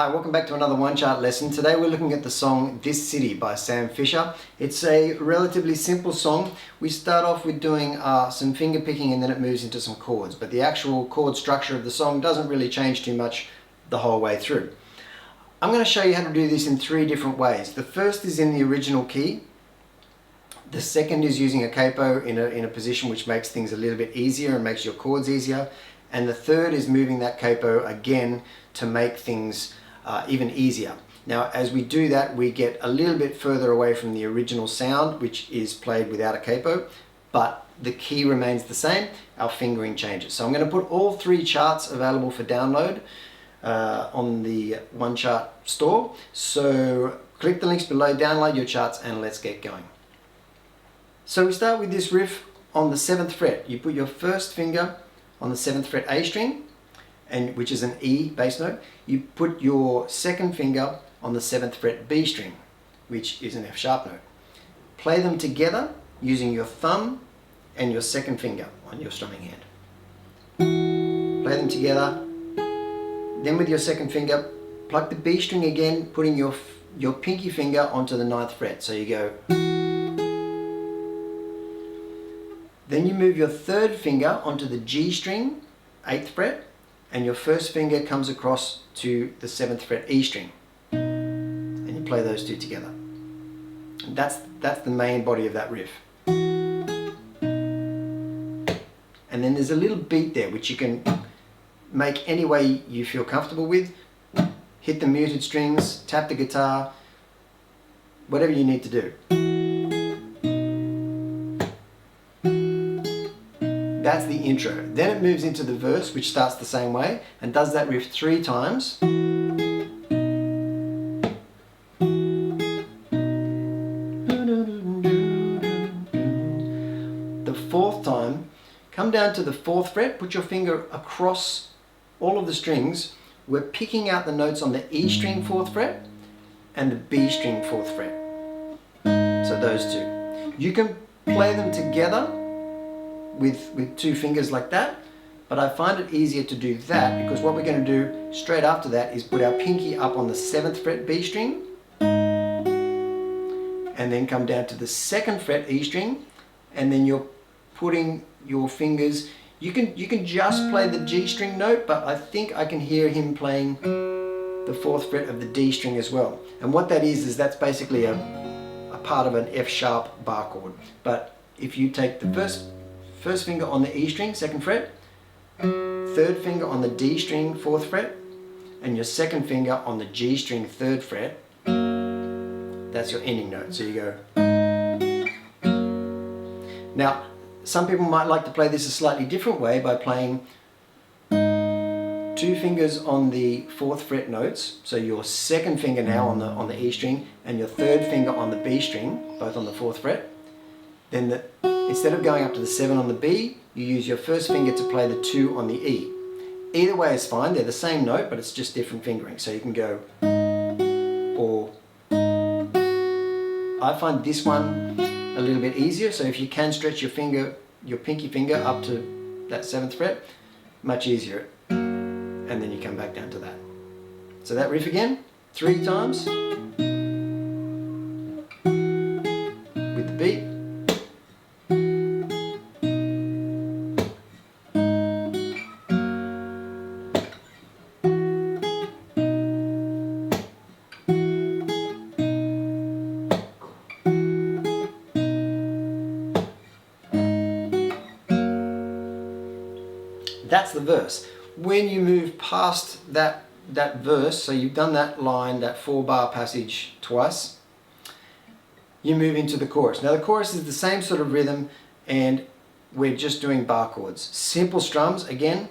Hi, welcome back to another one chart lesson. Today we're looking at the song This City by Sam Fischer. It's a relatively simple song. We start off with doing some finger picking and then it moves into some chords, but the actual chord structure of the song doesn't really change too much the whole way through. I'm going to show you how to do this in three different ways. The first is in the original key. The second is using a capo in a position which makes things a little bit easier and makes your chords easier. And the third is moving that capo again to make things even easier. Now, as we do that, we get a little bit further away from the original sound, which is played without a capo, but the key remains the same. Our fingering changes. So I'm going to put all three charts available for download on the One Chart store. So click the links below, download your charts, and let's get going. So we start with this riff on the 7th fret. You put your first finger on the 7th fret A string, and which is an E bass note. You put your second finger on the 7th fret B string, which is an F sharp note. Play them together using your thumb and your second finger on your strumming hand. Play them together. Then with your second finger, pluck the B string again, putting your pinky finger onto the 9th fret. So you go. Then you move your third finger onto the G string, 8th fret, and your first finger comes across to the 7th fret E string. And you play those two together. And that's the main body of that riff. And then there's a little beat there which you can make any way you feel comfortable with. Hit the muted strings, tap the guitar, whatever you need to do. That's the intro. Then it moves into the verse, which starts the same way and does that riff 3 times. The 4th time, come down to the 4th fret, put your finger across all of the strings. We're picking out the notes on the E string 4th fret and the B string 4th fret. So those two. You can play them together with 2 fingers like that, but I find it easier to do that because what we're going to do straight after that is put our pinky up on the 7th fret B string and then come down to the 2nd fret E string, and then you're putting your fingers, you can just play the G string note, but I think I can hear him playing the 4th fret of the D string as well. And what that is that's basically a part of an F sharp bar chord. But if you take the first finger on the E string, 2nd fret, third finger on the D string, 4th fret, and your second finger on the G string, 3rd fret, that's your ending note. So you go. Now, some people might like to play this a slightly different way by playing 2 fingers on the 4th fret notes. So your second finger now on the E string and your third finger on the B string, both on the 4th fret. Then instead of going up to the 7 on the B, you use your first finger to play the 2 on the E. Either way is fine, they're the same note, but it's just different fingering. So you can go, or I find this one a little bit easier. So if you can stretch your pinky finger up to that 7th fret, much easier. And then you come back down to that. So that riff again, 3 times with the beat. That's the verse. When you move past that verse, so you've done that line, that 4-bar passage twice, you move into the chorus. Now the chorus is the same sort of rhythm and we're just doing bar chords. Simple strums again.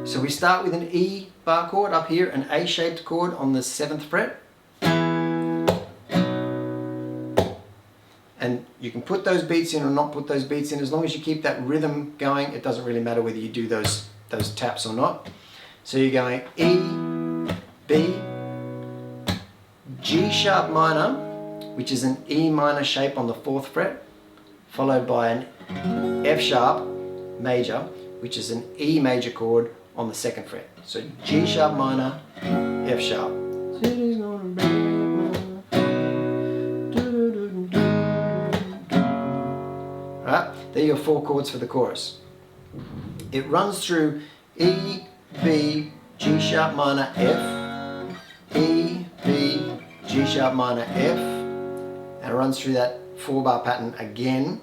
So we start with an E bar chord up here, an A-shaped chord on the 7th fret. And you can put those beats in or not put those beats in. As long as you keep that rhythm going, it doesn't really matter whether you do those taps or not. So you're going E, B, G sharp minor, which is an E minor shape on the 4th fret, followed by an F sharp major, which is an E major chord on the 2nd fret. So G sharp minor, F sharp. Right, they're your 4 chords for the chorus. It runs through E, B, G sharp minor, F, E, B, G sharp minor, F, and it runs through that 4-bar pattern again.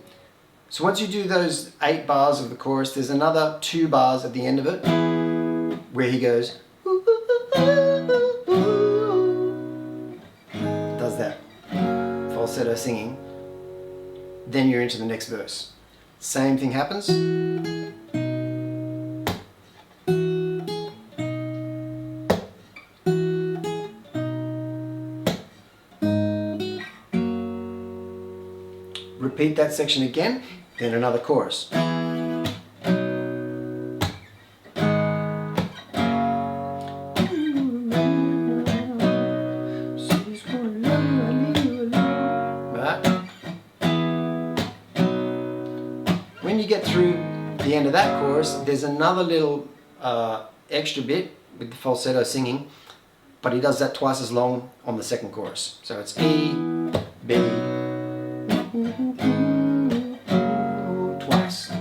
So once you do those 8 bars of the chorus, there's another 2 bars at the end of it where he goes, does that falsetto singing. Then you're into the next verse. Same thing happens. Repeat that section again, then another chorus. When you get through the end of that chorus, there's another little extra bit with the falsetto singing, but he does that twice as long on the 2nd chorus. So it's E, B, twice.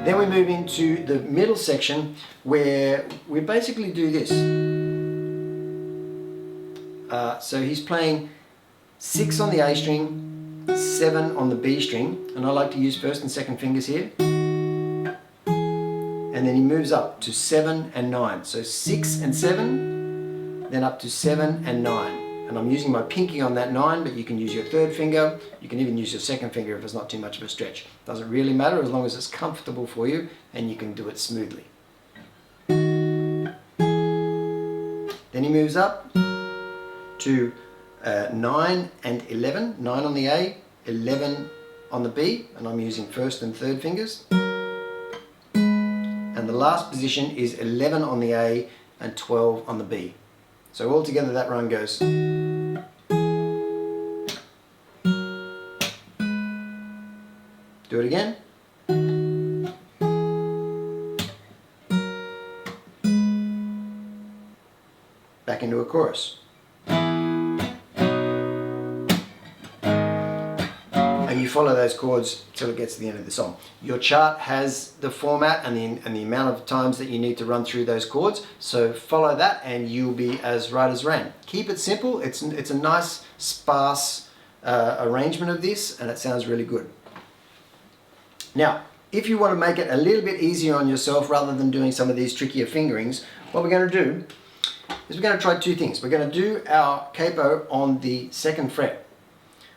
Then we move into the middle section where we basically do this. So he's playing 6 on the A string, 7 on the B string, and I like to use 1st and 2nd fingers here. And then he moves up to 7 and 9. So 6 and 7, then up to 7 and 9. And I'm using my pinky on that 9, but you can use your 3rd finger. You can even use your 2nd finger if it's not too much of a stretch. Doesn't really matter as long as it's comfortable for you and you can do it smoothly. Then he moves up to 9 and 11, 9 on the A, 11 on the B, and I'm using 1st and 3rd fingers. And the last position is 11 on the A and 12 on the B. So altogether that run goes. Do it again. Back into a chorus. And you follow those chords till it gets to the end of the song. Your chart has the format and the amount of times that you need to run through those chords, so follow that and you'll be as right as rain. Keep it simple. It's a nice sparse arrangement of this, and it sounds really good. Now, if you want to make it a little bit easier on yourself rather than doing some of these trickier fingerings, what we're going to do is we're going to try 2 things. We're going to do our capo on the 2nd fret,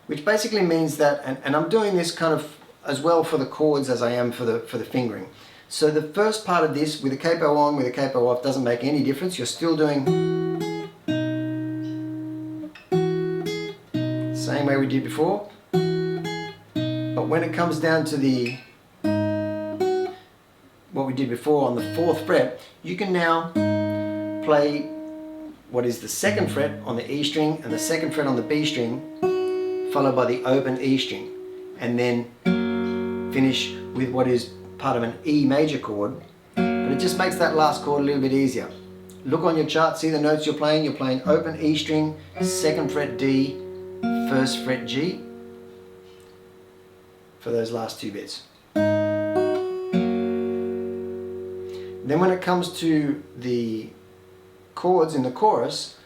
which basically means that, and I'm doing this kind of as well for the chords as I am for the fingering. So the first part of this, with a capo on, with a capo off, doesn't make any difference. You're still doing the same way we did before. But when it comes down to what we did before on the 4th fret, you can now play what is the 2nd fret on the E string and the 2nd fret on the B string, followed by the open E string, and then finish with what is part of an E major chord, but it just makes that last chord a little bit easier. Look on your chart, see the notes you're playing open E string, 2nd fret D, 1st fret G for those last 2 bits. Then when it comes to the chords in the chorus,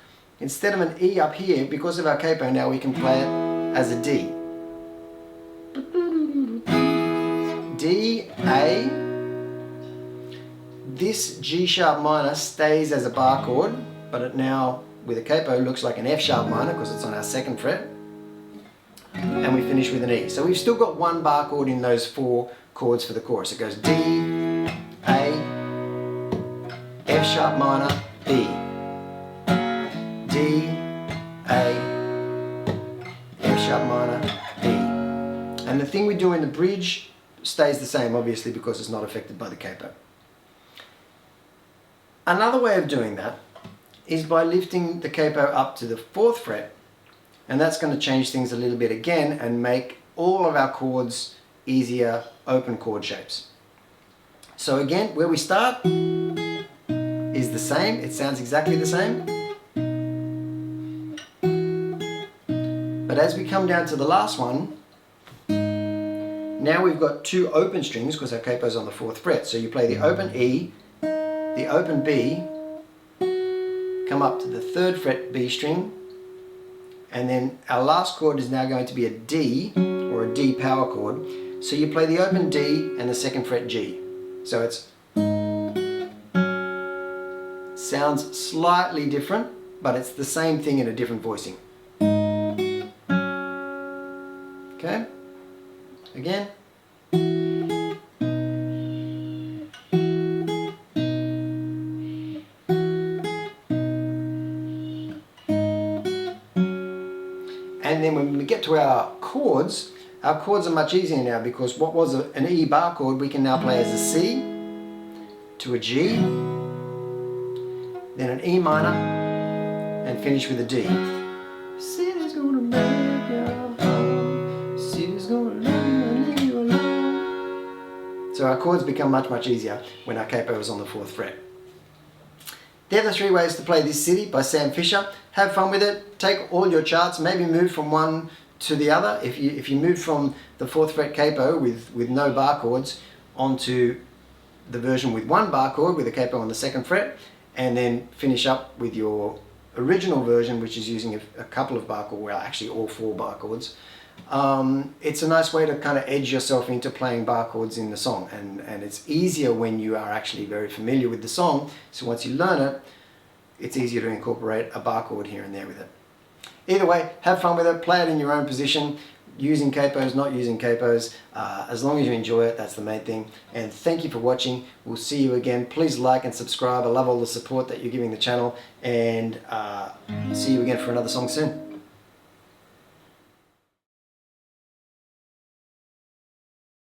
instead of an E up here, because of our capo now we can play it as a D. D, A. This G sharp minor stays as a bar chord, but it now, with a capo, looks like an F sharp minor because it's on our 2nd fret. And we finish with an E. So we've still got 1 bar chord in those 4 chords for the chorus. It goes D, A, F sharp minor, B. D, A, F sharp minor, B. And the thing we do in the bridge stays the same, obviously, because it's not affected by the capo. Another way of doing that is by lifting the capo up to the 4th fret, and that's going to change things a little bit again and make all of our chords easier open chord shapes. So again, where we start is the same. It sounds exactly the same. But as we come down to the last one, now we've got two open strings because our capo's on the 4th fret. So you play the open E, the open B, come up to the 3rd fret B string, and then our last chord is now going to be a D, or a D power chord. So you play the open D and the 2nd fret G. So it's sounds slightly different, but it's the same thing in a different voicing. Okay? Again. And then when we get to our chords are much easier now, because what was an E bar chord we can now play as a C to a G, then an E minor, and finish with a D. City's gonna make your home, city's gonna leave you alone. So our chords become much easier when our capo is on the 4th fret. They're the 3 ways to play this City by Sam Fischer. Have fun with it. Take all your charts, maybe move from one to the other. If you move from the 4th fret capo with no bar chords onto the version with 1 bar chord with a capo on the 2nd fret, and then finish up with your original version, which is using a couple of bar chords, well actually all 4 bar chords. It's a nice way to kind of edge yourself into playing bar chords in the song, and it's easier when you are actually very familiar with the song. So once you learn it, it's easier to incorporate a bar chord here and there with it. Either way, have fun with it, play it in your own position, using capos, not using capos. As long as you enjoy it, that's the main thing. And thank you for watching. We'll see you again. Please like and subscribe. I love all the support that you're giving the channel, and see you again for another song soon.